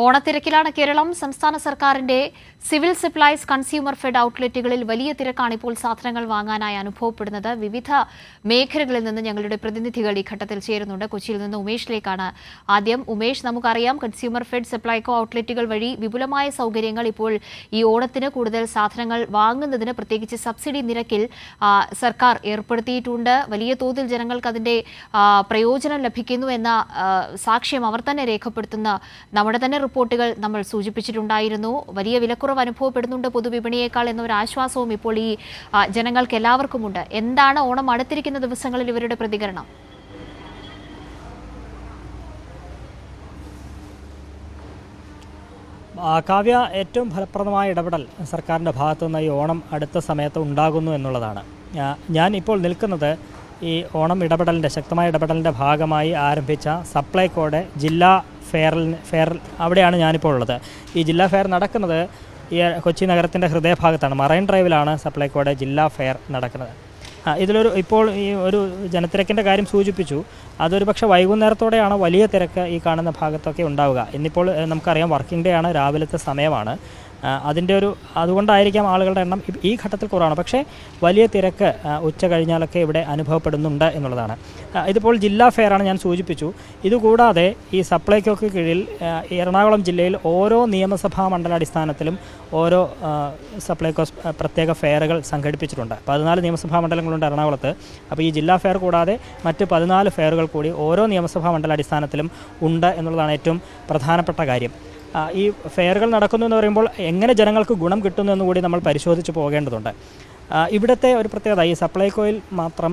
ഓണത്തിരക്കിലാണ് കേരളം. സംസ്ഥാന സർക്കാരിന്റെ civil supplies consumer fed ഔട്ട്ലെറ്റുകളിൽ വലിയ തിരക്കാണ് ഇപ്പോൾ സാധനങ്ങൾ വാങ്ങാനായി അനുഭവപ്പെടുന്നത്. വിവിധ മേഖലകളിൽ നിന്ന് ഞങ്ങളുടെ പ്രതിനിധികൾ ഈ ഘട്ടത്തിൽ ചേരുന്നുണ്ട്. കൊച്ചിയിൽ നിന്ന് ഉമേഷിലേക്കാണ് ആദ്യം. ഉമേഷ്, നമുക്കറിയാം കൺസ്യൂമർ ഫെഡ് സപ്ലൈകോ ഔട്ട്ലെറ്റുകൾ വഴി വിപുലമായ സൗകര്യങ്ങൾ ഇപ്പോൾ ഈ ഓണത്തിന് കൂടുതൽ സാധനങ്ങൾ വാങ്ങുന്നതിന് പ്രത്യേകിച്ച് സബ്സിഡി നിരക്കിൽ സർക്കാർ ഏർപ്പെടുത്തിയിട്ടുണ്ട്. വലിയ തോതിൽ ജനങ്ങൾക്ക് അതിന്റെ പ്രയോജനം ലഭിക്കുന്നു എന്ന സാക്ഷ്യം അവർ തന്നെ രേഖപ്പെടുത്തുന്ന നമ്മുടെ തന്നെ റിപ്പോർട്ടുകൾ നമ്മൾ സൂചിപ്പിച്ചിട്ടുണ്ടായിരുന്നു. വലിയ വിലക്കുറവ് അനുഭവപ്പെടുന്നുണ്ട് പൊതുവിപണിയേക്കാൾ എന്നൊരു ആശ്വാസവും ഇപ്പോൾ ഈ ജനങ്ങൾക്ക് എല്ലാവർക്കുമുണ്ട്. എന്താണ് ഓണം അടുത്തിരിക്കുന്ന ദിവസങ്ങളിൽ ഇവരുടെ പ്രതികരണം? കാവ്യ, ഏറ്റവും ഫലപ്രദമായ ഇടപെടൽ സർക്കാരിൻ്റെ ഭാഗത്തുനിന്ന് ഈ ഓണം അടുത്ത സമയത്ത് ഉണ്ടാകുന്നു എന്നുള്ളതാണ്. ഞാൻ ഇപ്പോൾ നിൽക്കുന്നത് ഈ ഓണം ഇടപെടലിൻ്റെ ശക്തമായ ഇടപെടലിൻ്റെ ഭാഗമായി ആരംഭിച്ച സപ്ലൈകോയുടെ ജില്ലാ ഫെയർ അവിടെയാണ് ഞാനിപ്പോൾ ഉള്ളത്. ഈ ജില്ലാ ഫെയർ നടക്കുന്നത് ഈ കൊച്ചി നഗരത്തിൻ്റെ ഹൃദയഭാഗത്താണ്. മറൈൻ ഡ്രൈവിലാണ് സപ്ലൈകോയുടെ ജില്ലാ ഫെയർ നടക്കുന്നത്. ഇപ്പോൾ ഈ ഒരു ജനത്തിരക്കിൻ്റെ കാര്യം സൂചിപ്പിച്ചു. അതൊരു പക്ഷേ വൈകുന്നേരത്തോടെയാണ് വലിയ തിരക്ക് ഈ കാണുന്ന ഭാഗത്തൊക്കെ ഉണ്ടാവുക. ഇന്നിപ്പോൾ നമുക്കറിയാം വർക്കിംഗ് ഡേ ആണ്, രാവിലത്തെ സമയമാണ്. അതുകൊണ്ടായിരിക്കാം ആളുകളുടെ എണ്ണം ഈ ഘട്ടത്തിൽ കുറവാണ്. പക്ഷേ വലിയ തിരക്ക് ഉച്ച കഴിഞ്ഞാലൊക്കെ ഇവിടെ അനുഭവപ്പെടുന്നുണ്ട് എന്നുള്ളതാണ്. ഇതിപ്പോൾ ജില്ലാ ഫെയറാണ്, ഞാൻ സൂചിപ്പിച്ചു. ഇതുകൂടാതെ ഈ സപ്ലൈകോയ്ക്ക് കീഴിൽ എറണാകുളം ജില്ലയിൽ ഓരോ നിയമസഭാ മണ്ഡലാടിസ്ഥാനത്തിലും ഓരോ സപ്ലൈകോ പ്രത്യേക ഫെയറുകൾ സംഘടിപ്പിച്ചിട്ടുണ്ട്. 14 നിയമസഭാ മണ്ഡലങ്ങളുണ്ട് എറണാകുളത്ത്. അപ്പോൾ ഈ ജില്ലാ ഫെയർ കൂടാതെ മറ്റ് 14 ഫെയറുകൾ കൂടി ഓരോ നിയമസഭാ മണ്ഡലാടിസ്ഥാനത്തിലും ഉണ്ട് എന്നുള്ളതാണ് ഏറ്റവും പ്രധാനപ്പെട്ട കാര്യം. ഈ ഫെയറുകൾ നടക്കുന്നു എന്ന് പറയുമ്പോൾ എങ്ങനെ ജനങ്ങൾക്ക് ഗുണം കിട്ടുന്നു എന്നുകൂടി നമ്മൾ പരിശോധിച്ച് പോകേണ്ടതുണ്ട്. ഇവിടുത്തെ ഒരു പ്രത്യേകത, ഈ സപ്ലൈകോയിൽ മാത്രം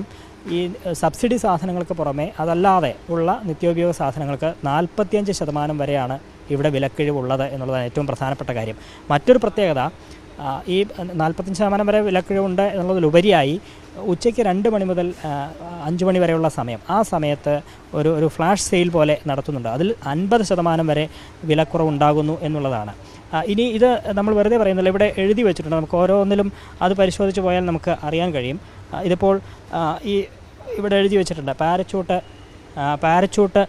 ഈ സബ്സിഡി സാധനങ്ങൾക്ക് പുറമെ അതല്ലാതെ ഉള്ള നിത്യോപയോഗ സാധനങ്ങൾക്ക് 45% വരെയാണ് ഇവിടെ വിലക്കിഴിവുള്ളത് എന്നുള്ളതാണ് ഏറ്റവും പ്രധാനപ്പെട്ട കാര്യം. മറ്റൊരു പ്രത്യേകത, ഈ 45% വരെ വിലക്കിഴിവുണ്ട് എന്നുള്ളതിലുപരിയായി ഉച്ചയ്ക്ക് 2 മണി മുതൽ 5 മണി വരെയുള്ള സമയം, ആ സമയത്ത് ഒരു ഫ്ലാഷ് സെയിൽ പോലെ നടത്തുന്നുണ്ട്. അതിൽ 50% വരെ വിലക്കുറവുണ്ടാകുന്നു എന്നുള്ളതാണ്. ഇനി ഇത് നമ്മൾ വെറുതെ പറയുന്നില്ല, ഇവിടെ എഴുതി വെച്ചിട്ടുണ്ട്. നമുക്ക് ഓരോന്നിലും അത് പരിശോധിച്ച് പോയാൽ നമുക്ക് അറിയാൻ കഴിയും. ഇതിപ്പോൾ ഇവിടെ എഴുതി വെച്ചിട്ടുണ്ട് പാരച്യൂട്ട്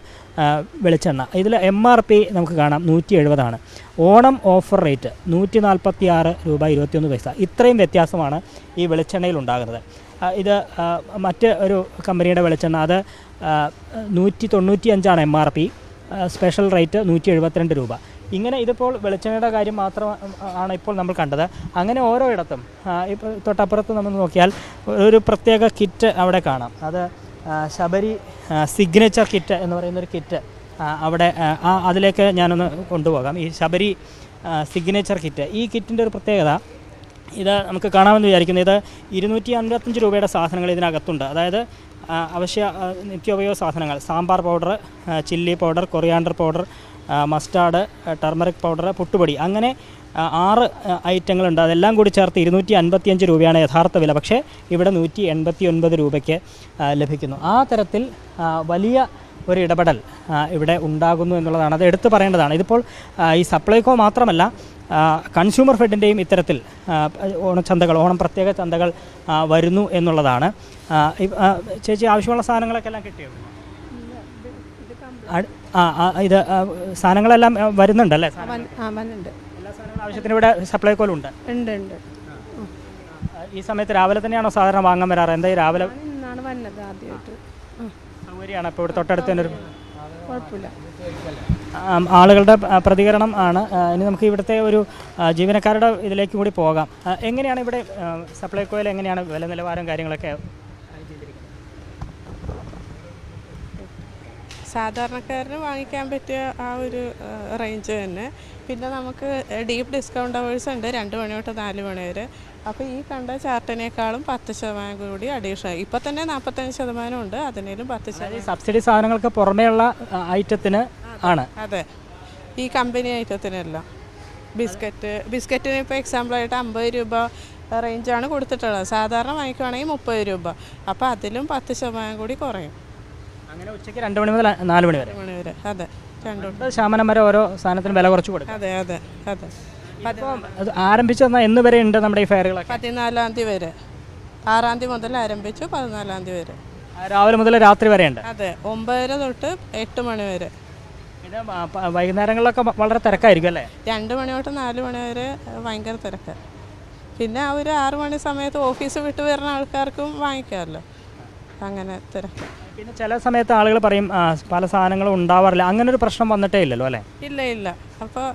വെളിച്ചെണ്ണ. ഇതിൽ MRP നമുക്ക് കാണാം 170 ആണ്. ഓണം ഓഫർ റേറ്റ് 146 രൂപ 21 പൈസ. ഇത്രയും വ്യത്യാസമാണ് ഈ വെളിച്ചെണ്ണയിൽ ഉണ്ടാകുന്നത്. ഇത് മറ്റ് ഒരു കമ്പനിയുടെ വെളിച്ചെണ്ണ, അത് 195 MRP, സ്പെഷ്യൽ റേറ്റ് 172 രൂപ. ഇങ്ങനെ ഇതിപ്പോൾ വെളിച്ചെണ്ണയുടെ കാര്യം മാത്രമാണ് ഇപ്പോൾ നമ്മൾ കണ്ടത്. അങ്ങനെ ഓരോ ഇടത്തും ഇപ്പോൾ തൊട്ടപ്പുറത്ത് നമ്മൾ നോക്കിയാൽ ഒരു പ്രത്യേക കിറ്റ് അവിടെ കാണാം. അത് ശബരി സിഗ്നേച്ചർ കിറ്റ് എന്ന് പറയുന്നൊരു കിറ്റ് അവിടെ, അതിലേക്ക് ഞാനൊന്ന് കൊണ്ടുപോകാം. ഈ ശബരി സിഗ്നേച്ചർ കിറ്റ്, ഈ കിറ്റിൻ്റെ ഒരു പ്രത്യേകത ഇത് നമുക്ക് കാണാമെന്ന് വിചാരിക്കുന്നത്, ഇത് 255 രൂപയുടെ സാധനങ്ങൾ ഇതിനകത്തുണ്ട്. അതായത് നിത്യോപയോഗ സാധനങ്ങൾ, sambar powder, chilli powder, coriander powder, mustard, turmeric powder, പുട്ടുപൊടി, അങ്ങനെ 6 ഐറ്റങ്ങളുണ്ട്. അതെല്ലാം കൂടി ചേർത്ത് 255 രൂപയാണ് യഥാർത്ഥ വില. പക്ഷേ ഇവിടെ 189 രൂപയ്ക്ക് ലഭിക്കുന്നു. ആ തരത്തിൽ വലിയ ഒരു ഇടപെടൽ ഇവിടെ ഉണ്ടാകുന്നു എന്നുള്ളതാണ്, അത് എടുത്തു പറയേണ്ടതാണ്. ഇതിപ്പോൾ ഈ സപ്ലൈകോ മാത്രമല്ല, കൺസ്യൂമർ ഫെഡിൻ്റെയും ഇത്തരത്തിൽ ഓണം പ്രത്യേക ചന്തകൾ വരുന്നു എന്നുള്ളതാണ്. ചേച്ചി, ആവശ്യമുള്ള സാധനങ്ങളൊക്കെ എല്ലാം കിട്ടിയോ? ഇത് സാധനങ്ങളെല്ലാം വരുന്നുണ്ടല്ലേ? എല്ലാ സാധനങ്ങളും ആവശ്യത്തിന് ഇവിടെ സപ്ലൈകോയിലുണ്ട്. ഈ സമയത്ത് രാവിലെ തന്നെയാണോ സാധാരണ വാങ്ങാൻ വരാറ്? എന്താ രാവിലെ സൗകര്യമാണ്? ഇപ്പോൾ ഇവിടെ തൊട്ടടുത്ത് തന്നെ ഒരു കുഴപ്പമില്ല. ആളുകളുടെ പ്രതികരണം ആണ്. ഇനി നമുക്ക് ഇവിടുത്തെ ഒരു ജീവനക്കാരുടെ ഇതിലേക്ക് കൂടി പോകാം. എങ്ങനെയാണ് ഇവിടെ സപ്ലൈകോയിൽ എങ്ങനെയാണ് വില നിലവാരം കാര്യങ്ങളൊക്കെ? സാധാരണക്കാരന് വാങ്ങിക്കാൻ പറ്റിയ ആ ഒരു റേഞ്ച് തന്നെ. പിന്നെ നമുക്ക് ഡീപ്പ് ഡിസ്കൗണ്ട് അവേഴ്സ് ഉണ്ട് 2 മണി തൊട്ട് 4 മണി വരെ. അപ്പോൾ ഈ കണ്ട ചാർട്ടിനേക്കാളും 10% കൂടി അഡീഷണൽ. ഇപ്പോൾ തന്നെ 45% ഉണ്ട്, അതിനേലും 10%. സബ്സിഡി സാധനങ്ങൾക്ക് പുറമേയുള്ള ഐറ്റത്തിന് ആണ്? അതെ, ഈ കമ്പനി ഐറ്റത്തിനെല്ലാം. ബിസ്ക്കറ്റിന് ഇപ്പോൾ എക്സാമ്പിളായിട്ട് 50 രൂപ റേഞ്ചാണ് കൊടുത്തിട്ടുള്ളത്. സാധാരണ വാങ്ങിക്കുവാണെങ്കിൽ 30 രൂപ. അപ്പോൾ അതിലും 10% കൂടി കുറയും. അങ്ങനെ ഉച്ചയ്ക്ക് 2 മണി മുതൽ 4 മണി വരെ. അതെ, 2% വരെ ഓരോ സാധനത്തിനും വില കുറച്ച് കൊടുക്കും. അതെ അതെ അതെ. ആരംഭിച്ചെന്നാൽ എന്ന് വരെ ഉണ്ട് നമ്മുടെ ഈ ഫെയറുകളൊക്കെ? 14-ാം തീയതി വരെ. 6-ാം തീയതി മുതൽ ആരംഭിച്ചു, 14-ാം തീയതി വരെ. രാവിലെ മുതൽ രാത്രി വരെ ഉണ്ട്? അതെ, 9 തൊട്ട് 8 മണി വരെ. ഇത് വൈകുന്നേരങ്ങളിലൊക്കെ വളരെ തിരക്കായിരിക്കും അല്ലേ? 2 മണി തൊട്ട് 4 മണി വരെ ഭയങ്കര തിരക്ക്. പിന്നെ ആ ഒരു 6 മണി സമയത്ത് ഓഫീസ് വിട്ട് വരുന്ന ആൾക്കാർക്കും വാങ്ങിക്കാമല്ലോ, അങ്ങനെ തിരക്ക്. പിന്നെ ചില സമയത്ത് ആളുകൾ പറയും പല സാധനങ്ങളും ഉണ്ടാവാറില്ല, അങ്ങനെ ഒരു പ്രശ്നം വന്നിട്ടേ ഇല്ലല്ലോ അല്ലേ? ഇല്ല. അപ്പോൾ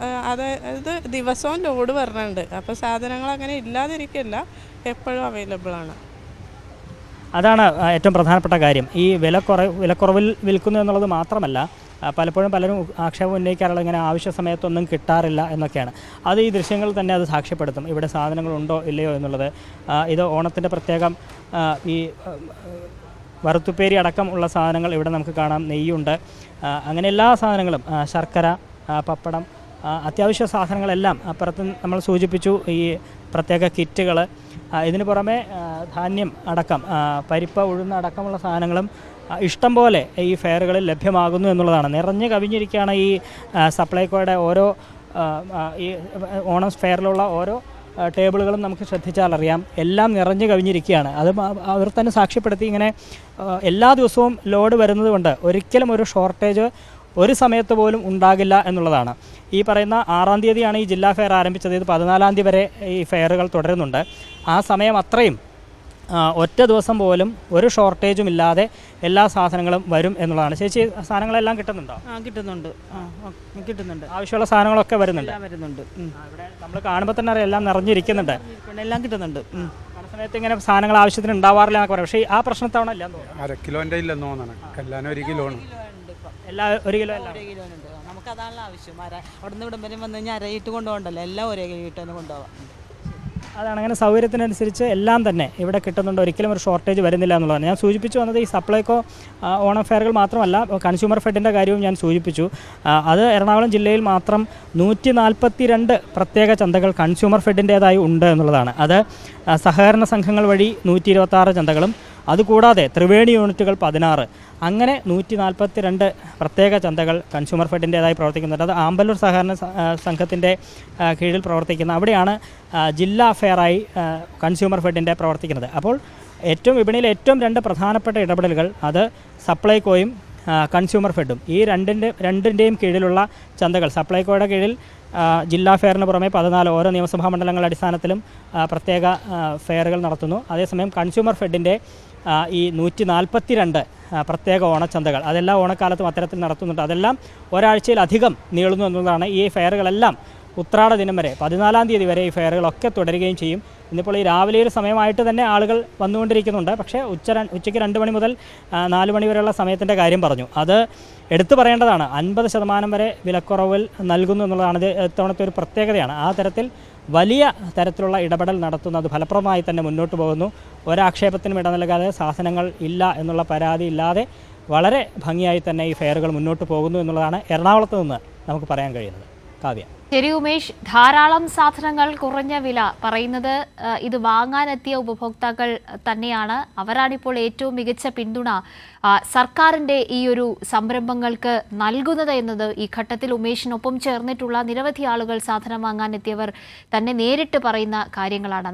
ഇത് ദിവസവും ലോഡ് വരുന്നുണ്ട്. അപ്പോൾ സാധനങ്ങൾ അങ്ങനെ ഇല്ലാതിരിക്കില്ല, എപ്പോഴും അവൈലബിൾ ആണ്. അതാണ് ഏറ്റവും പ്രധാനപ്പെട്ട കാര്യം. ഈ വിലക്കുറവിൽ വിൽക്കുന്നു എന്നുള്ളത് മാത്രമല്ല, പലപ്പോഴും പലരും ആക്ഷേപം ഉന്നയിക്കാറുള്ളത് ഇങ്ങനെ ആവശ്യ സമയത്തൊന്നും കിട്ടാറില്ല എന്നൊക്കെയാണ്. അത് ഈ ദൃശ്യങ്ങൾ തന്നെ അത് സാക്ഷ്യപ്പെടുത്തും, ഇവിടെ സാധനങ്ങളുണ്ടോ ഇല്ലയോ എന്നുള്ളത്. ഇത് ഓണത്തിൻ്റെ പ്രത്യേകം ഈ വറുത്തുപ്പേരി അടക്കം ഉള്ള സാധനങ്ങൾ ഇവിടെ നമുക്ക് കാണാം. നെയ്യുണ്ട്, അങ്ങനെ എല്ലാ സാധനങ്ങളും, ശർക്കര, പപ്പടം, അത്യാവശ്യ സാധനങ്ങളെല്ലാം അപ്പുറത്ത് നമ്മൾ സൂചിപ്പിച്ചു. ഈ പ്രത്യേക കിറ്റുകൾ, ഇതിന് പുറമെ ധാന്യം അടക്കം, പരിപ്പ്, ഉഴുന്ന് അടക്കമുള്ള സാധനങ്ങളും ഇഷ്ടം പോലെ ഈ ഫെയറുകളിൽ ലഭ്യമാകുന്നു എന്നുള്ളതാണ്. നിറഞ്ഞു കവിഞ്ഞിരിക്കുകയാണ് ഈ സപ്ലൈകോയുടെ ഓരോ ഈ ഓണം ഫെയറിലുള്ള ഓരോ ടേബിളുകളും നമുക്ക് ശ്രദ്ധിച്ചാൽ അറിയാം, എല്ലാം നിറഞ്ഞു കവിഞ്ഞിരിക്കുകയാണ്. അത് അവർ തന്നെ സാക്ഷ്യപ്പെടുത്തി. ഇങ്ങനെ എല്ലാ ദിവസവും ലോഡ് വരുന്നത് കൊണ്ട് ഒരിക്കലും ഒരു ഷോർട്ടേജ് ഒരു സമയത്ത് പോലും ഉണ്ടാകില്ല എന്നുള്ളതാണ്. ഈ പറയുന്ന 6-ാം തീയതിയാണ് ഈ ജില്ലാ ഫെയർ ആരംഭിച്ചത്. ഇത് 14-ാം തീയതി വരെ ഈ ഫെയറുകൾ തുടരുന്നുണ്ട്. ആ സമയം അത്രയും ഒറ്റ ദിവസം പോലും ഒരു ഷോർട്ടേജും ഇല്ലാതെ എല്ലാ സാധനങ്ങളും വരും എന്നുള്ളതാണ്. ചേച്ചി, സാധനങ്ങളെല്ലാം കിട്ടുന്നുണ്ടോ? കിട്ടുന്നുണ്ട്. ആവശ്യമുള്ള സാധനങ്ങളൊക്കെ വരുന്നുണ്ട്. ഇവിടെ നമ്മൾ കാണുമ്പോൾ തന്നെ അറിയാം, എല്ലാം നിറഞ്ഞിരിക്കുന്നുണ്ട്. എല്ലാം കിട്ടുന്നുണ്ട്. പല സമയത്ത് ഇങ്ങനെ സാധനങ്ങൾ ആവശ്യത്തിന് ഉണ്ടാവാറില്ല എന്നൊക്കെ പറയാം. പക്ഷേ ആ പ്രശ്നത്തവണ ഇല്ല. 1/2 കിലോൻ്റെ ഇല്ലെന്ന് തോന്നണം. കല്ലാൻ 1 കിലോ ആണ്. എല്ലാ 1 കിലോ എല്ലാം കിലോനുണ്ട്. നമുക്ക് അതാണല്ലോ ആവശ്യം. അവിടെ നിന്ന് ഇവിടം വരെ വന്നു കഴിഞ്ഞാൽ അരയിട്ട് കൊണ്ടുപോകണ്ടല്ലോ, എല്ലാം ഒരേ കിലോ തന്നെ കൊണ്ടുപോകാം. അതാണ്, അങ്ങനെ സൗകര്യത്തിനനുസരിച്ച് എല്ലാം തന്നെ ഇവിടെ കിട്ടുന്നുണ്ട്. ഒരിക്കലും ഒരു ഷോർട്ടേജ് വരുന്നില്ല എന്നുള്ളതാണ്. ഞാൻ സൂചിപ്പിച്ചു വന്നത് ഈ സപ്ലൈകോ ഓണം ഫെയറുകൾ മാത്രമല്ല, കൺസ്യൂമർ ഫെഡിൻ്റെ കാര്യവും ഞാൻ സൂചിപ്പിച്ചു. അത് എറണാകുളം ജില്ലയിൽ മാത്രം 142 പ്രത്യേക ചന്തകൾ കൺസ്യൂമർ ഫെഡിൻ്റേതായി ഉണ്ട് എന്നുള്ളതാണ്. അത് സഹകരണ സംഘങ്ങൾ വഴി 126 ചന്തകളും, അതുകൂടാതെ ത്രിവേണി യൂണിറ്റുകൾ 16, അങ്ങനെ 142 പ്രത്യേക ചന്തകൾ കൺസ്യൂമർ ഫെഡിൻ്റേതായി പ്രവർത്തിക്കുന്നുണ്ട്. അത് ആമ്പല്ലൂർ സഹകരണ സംഘത്തിൻ്റെ കീഴിൽ പ്രവർത്തിക്കുന്ന, അവിടെയാണ് ജില്ലാ ഫെയറായി കൺസ്യൂമർ ഫെഡിൻ്റെ പ്രവർത്തിക്കുന്നത്. അപ്പോൾ വിപണിയിലെ ഏറ്റവും 2 പ്രധാനപ്പെട്ട ഇടപെടലുകൾ, അത് സപ്ലൈകോയും കൺസ്യൂമർ ഫെഡും. ഈ രണ്ടിൻ്റെയും കീഴിലുള്ള ചന്തകൾ, സപ്ലൈകോയുടെ കീഴിൽ ജില്ലാ ഫെയറിന് പുറമെ 14 ഓരോ നിയമസഭാ മണ്ഡലങ്ങളുടെ അടിസ്ഥാനത്തിലും പ്രത്യേക ഫെയറുകൾ നടത്തുന്നു. അതേസമയം കൺസ്യൂമർ ഫെഡിൻ്റെ ഈ 142 പ്രത്യേക ഓണച്ചന്തകൾ, അതെല്ലാം ഓണക്കാലത്തും അത്തരത്തിൽ നടത്തുന്നുണ്ട്. അതെല്ലാം ഒരാഴ്ചയിലധികം നീളുന്നു എന്നുള്ളതാണ്. ഈ ഫെയറുകളെല്ലാം ഉത്രാട ദിനം വരെ, 14-ാം തീയതി വരെ ഈ ഫെയറുകളൊക്കെ തുടരുകയും ചെയ്യും. ഇന്നിപ്പോൾ ഈ രാവിലെ ഒരു സമയമായിട്ട് തന്നെ ആളുകൾ വന്നുകൊണ്ടിരിക്കുന്നുണ്ട്. പക്ഷേ ഉച്ചയ്ക്ക് 2 മണി മുതൽ 4 മണി വരെയുള്ള സമയത്തിൻ്റെ കാര്യം പറഞ്ഞു. അത് എടുത്തു പറയേണ്ടതാണ്. 50% വരെ വിലക്കുറവിൽ നൽകുന്നു എന്നുള്ളതാണ് ഇത് ഇത്തവണത്തെ ഒരു പ്രത്യേകതയാണ്. ആ തരത്തിൽ വലിയ തരത്തിലുള്ള ഇടപെടൽ നടത്തുന്നത് ഫലപ്രദമായി തന്നെ മുന്നോട്ട് പോകുന്നു. ഒരാക്ഷേപത്തിനും ഇട നൽകാതെ, സാധനങ്ങൾ ഇല്ല എന്നുള്ള പരാതി ഇല്ലാതെ വളരെ ഭംഗിയായി തന്നെ ഈ ഫെയറുകൾ മുന്നോട്ട് പോകുന്നു എന്നുള്ളതാണ് എറണാകുളത്ത് നിന്ന് നമുക്ക് പറയാൻ കഴിയുന്നത്. കാവ്യ. ശരി ഉമേഷ്, ധാരാളം സാധനങ്ങൾ കുറഞ്ഞ വില പറയുന്നത് ഇത് വാങ്ങാനെത്തിയ ഉപഭോക്താക്കൾ തന്നെയാണ്. അവരാണിപ്പോൾ ഏറ്റവും മികച്ച പിന്തുണ സർക്കാരിൻ്റെ ഈ ഒരു സംരംഭങ്ങൾക്ക് നൽകുന്നത് എന്നത് ഈ ഘട്ടത്തിൽ ഉമേഷിനൊപ്പം ചേർന്നിട്ടുള്ള നിരവധി ആളുകൾ സാധനം വാങ്ങാനെത്തിയവർ തന്നെ നേരിട്ട് പറയുന്ന കാര്യങ്ങളാണ്.